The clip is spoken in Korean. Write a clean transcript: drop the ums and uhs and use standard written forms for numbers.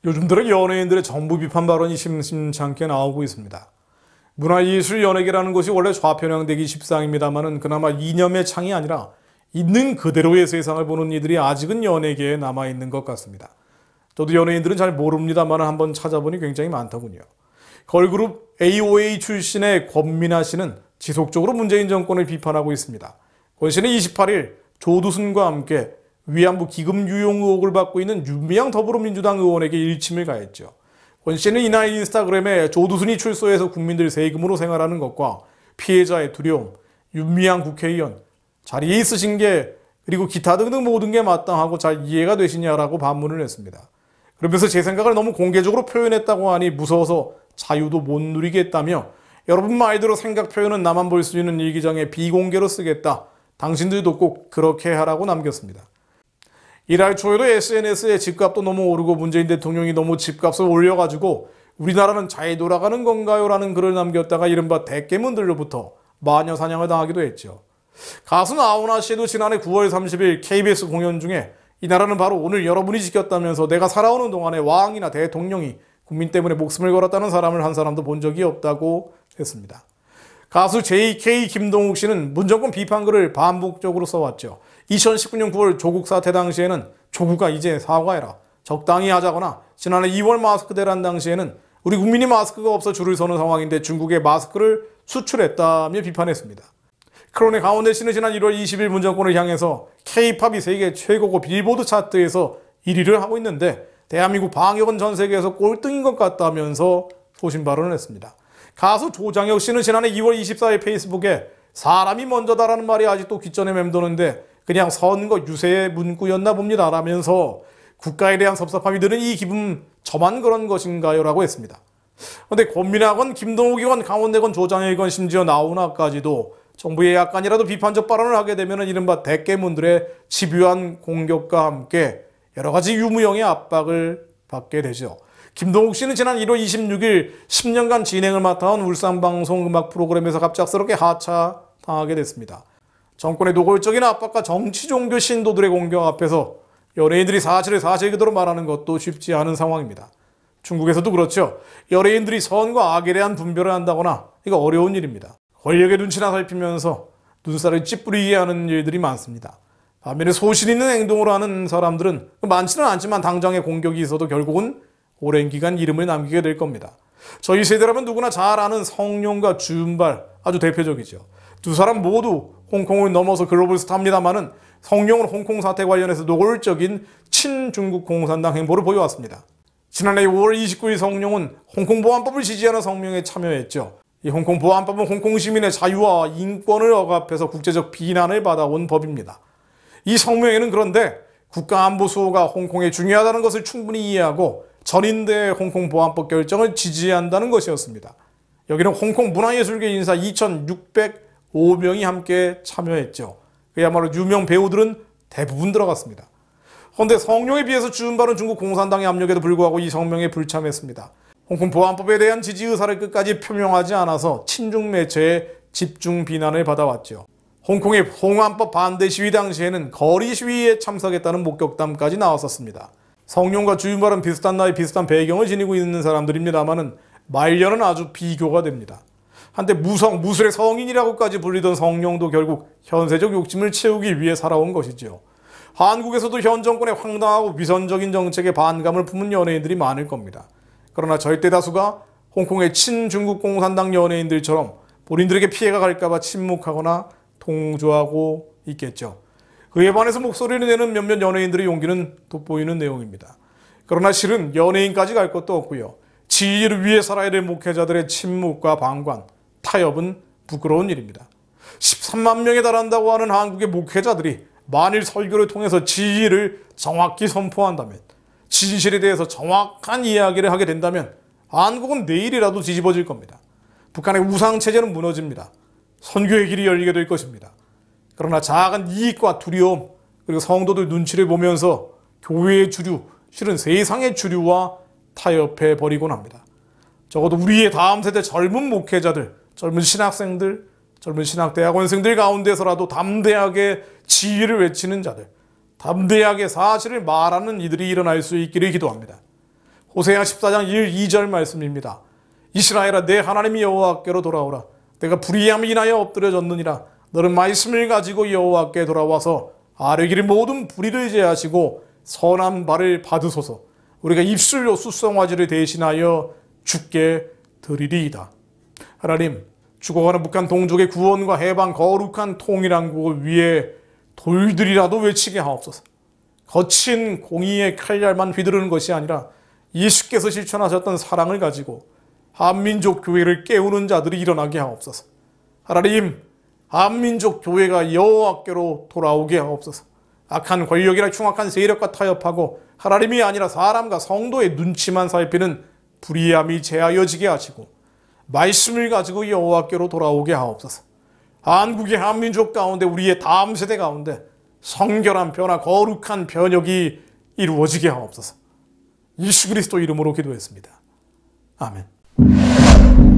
요즘 들어 연예인들의 정부 비판 발언이 심심찮게 나오고 있습니다. 문화예술 연예계라는 것이 원래 좌편향되기 십상입니다만은 그나마 이념의 창이 아니라 있는 그대로의 세상을 보는 이들이 아직은 연예계에 남아있는 것 같습니다. 저도 연예인들은 잘 모릅니다만 한번 찾아보니 굉장히 많더군요. 걸그룹 AOA 출신의 권민아 씨는 지속적으로 문재인 정권을 비판하고 있습니다. 권 씨는 28일 조두순과 함께 위안부 기금 유용 의혹을 받고 있는 윤미향 더불어민주당 의원에게 일침을 가했죠. 권 씨는 이날 인스타그램에 조두순이 출소해서 국민들 세금으로 생활하는 것과 피해자의 두려움, 윤미향 국회의원, 자리에 있으신 게 그리고 기타 등등 모든 게 마땅하고 잘 이해가 되시냐라고 반문을 했습니다. 그러면서 제 생각을 너무 공개적으로 표현했다고 하니 무서워서 자유도 못 누리겠다며 여러분 말대로 생각 표현은 나만 볼 수 있는 일기장에 비공개로 쓰겠다. 당신들도 꼭 그렇게 하라고 남겼습니다. 이달 초에도 SNS에 집값도 너무 오르고 문재인 대통령이 너무 집값을 올려가지고 우리나라는 잘 돌아가는 건가요? 라는 글을 남겼다가 이른바 대깨문들로부터 마녀 사냥을 당하기도 했죠. 가수 나훈아 씨도 지난해 9월 30일 KBS 공연 중에 이 나라는 바로 오늘 여러분이 지켰다면서 내가 살아오는 동안에 왕이나 대통령이 국민 때문에 목숨을 걸었다는 사람을 한 사람도 본 적이 없다고 했습니다. 가수 JK 김동욱 씨는 문정권 비판글을 반복적으로 써왔죠. 2019년 9월 조국 사태 당시에는 조국아 이제 사과해라. 적당히 하자거나 지난해 2월 마스크 대란 당시에는 우리 국민이 마스크가 없어 줄을 서는 상황인데 중국에 마스크를 수출했다며 비판했습니다. 크론의 가온대 씨는 지난 1월 20일 문정권을 향해서 K-팝이 세계 최고고 빌보드 차트에서 1위를 하고 있는데 대한민국 방역은 전 세계에서 꼴등인 것 같다면서 소신 발언을 했습니다. 가수 조장혁 씨는 지난해 2월 24일 페이스북에 사람이 먼저다라는 말이 아직도 귓전에 맴도는데 그냥 선거 유세의 문구였나 봅니다 라면서 국가에 대한 섭섭함이 드는 이 기분 저만 그런 것인가요? 라고 했습니다. 그런데 권민아건 김동욱이건 강원대건 조장혁이건 심지어 나훈아까지도 정부의 약간이라도 비판적 발언을 하게 되면 이른바 대깨문들의 집요한 공격과 함께 여러 가지 유무형의 압박을 받게 되죠. 김동욱 씨는 지난 1월 26일 10년간 진행을 맡아온 울산방송 음악 프로그램에서 갑작스럽게 하차당하게 됐습니다. 정권의 노골적인 압박과 정치 종교 신도들의 공격 앞에서 연예인들이 사실을 사실 그대로 말하는 것도 쉽지 않은 상황입니다. 중국에서도 그렇죠. 연예인들이 선과 악에 대한 분별을 한다거나 이거 어려운 일입니다. 권력의 눈치나 살피면서 눈살을 찌푸리게 하는 일들이 많습니다. 반면에 소신 있는 행동을 하는 사람들은 많지는 않지만 당장의 공격이 있어도 결국은 오랜 기간 이름을 남기게 될 겁니다. 저희 세대라면 누구나 잘 아는 성룡과 주윤발 아주 대표적이죠. 두 사람 모두 홍콩을 넘어서 글로벌 스타입니다만은 성룡은 홍콩 사태 관련해서 노골적인 친중국 공산당 행보를 보여왔습니다. 지난해 5월 29일 성룡은 홍콩 보안법을 지지하는 성명에 참여했죠. 이 홍콩 보안법은 홍콩 시민의 자유와 인권을 억압해서 국제적 비난을 받아온 법입니다. 이 성명에는 그런데 국가안보 수호가 홍콩에 중요하다는 것을 충분히 이해하고 전인대의 홍콩 보안법 결정을 지지한다는 것이었습니다. 여기는 홍콩 문화예술계 인사 2,605명이 함께 참여했죠. 그야말로 유명 배우들은 대부분 들어갔습니다. 그런데 성룡에 비해서 주윤발은 중국 공산당의 압력에도 불구하고 이 성명에 불참했습니다. 홍콩 보안법에 대한 지지 의사를 끝까지 표명하지 않아서 친중 매체의 집중 비난을 받아왔죠. 홍콩의 홍안법 반대 시위 당시에는 거리 시위에 참석했다는 목격담까지 나왔었습니다. 성룡과 주윤발은 비슷한 나이 비슷한 배경을 지니고 있는 사람들입니다만은 말년은 아주 비교가 됩니다. 한때 무술의 성인이라고까지 불리던 성룡도 결국 현세적 욕심을 채우기 위해 살아온 것이죠. 한국에서도 현 정권의 황당하고 위선적인 정책에 반감을 품은 연예인들이 많을 겁니다. 그러나 절대 다수가 홍콩의 친중국 공산당 연예인들처럼 본인들에게 피해가 갈까봐 침묵하거나 동조하고 있겠죠. 그에 반해서 목소리를 내는 몇몇 연예인들의 용기는 돋보이는 내용입니다. 그러나 실은 연예인까지 갈 것도 없고요. 진리를 위해 살아야 될 목회자들의 침묵과 방관, 타협은 부끄러운 일입니다. 13만 명에 달한다고 하는 한국의 목회자들이 만일 설교를 통해서 진리를 정확히 선포한다면, 진실에 대해서 정확한 이야기를 하게 된다면 한국은 내일이라도 뒤집어질 겁니다. 북한의 우상체제는 무너집니다. 선교의 길이 열리게 될 것입니다. 그러나 작은 이익과 두려움 그리고 성도들 눈치를 보면서 교회의 주류, 실은 세상의 주류와 타협해 버리곤 합니다. 적어도 우리의 다음 세대 젊은 목회자들, 젊은 신학생들, 젊은 신학대학원생들 가운데서라도 담대하게 지혜를 외치는 자들, 담대하게 사실을 말하는 이들이 일어날 수 있기를 기도합니다. 호세아 14장 1, 2절 말씀입니다. 이스라엘아 내 하나님 여호와께로 돌아오라. 내가 불의함 인하여 엎드려졌느니라. 너는 말씀을 가지고 여호와께 돌아와서 아뢰기를 모든 불의를 제하시고 선한 발을 받으소서. 우리가 입술로 수송아지를 대신하여 주께 드리리이다. 하나님, 죽어가는 북한 동족의 구원과 해방, 거룩한 통일한국을 위해 돌들이라도 외치게 하옵소서. 거친 공의의 칼날만 휘두르는 것이 아니라 예수께서 실천하셨던 사랑을 가지고 한민족 교회를 깨우는 자들이 일어나게 하옵소서. 하나님, 한민족 교회가 여호와께로 돌아오게 하옵소서. 악한 권력이나 흉악한 세력과 타협하고 하나님이 아니라 사람과 성도의 눈치만 살피는 불의함이 제하여지게 하시고 말씀을 가지고 여호와께로 돌아오게 하옵소서. 한국의 한민족 가운데 우리의 다음 세대 가운데 성결한 변화, 거룩한 변혁이 이루어지게 하옵소서. 예수 그리스도 이름으로 기도했습니다. 아멘.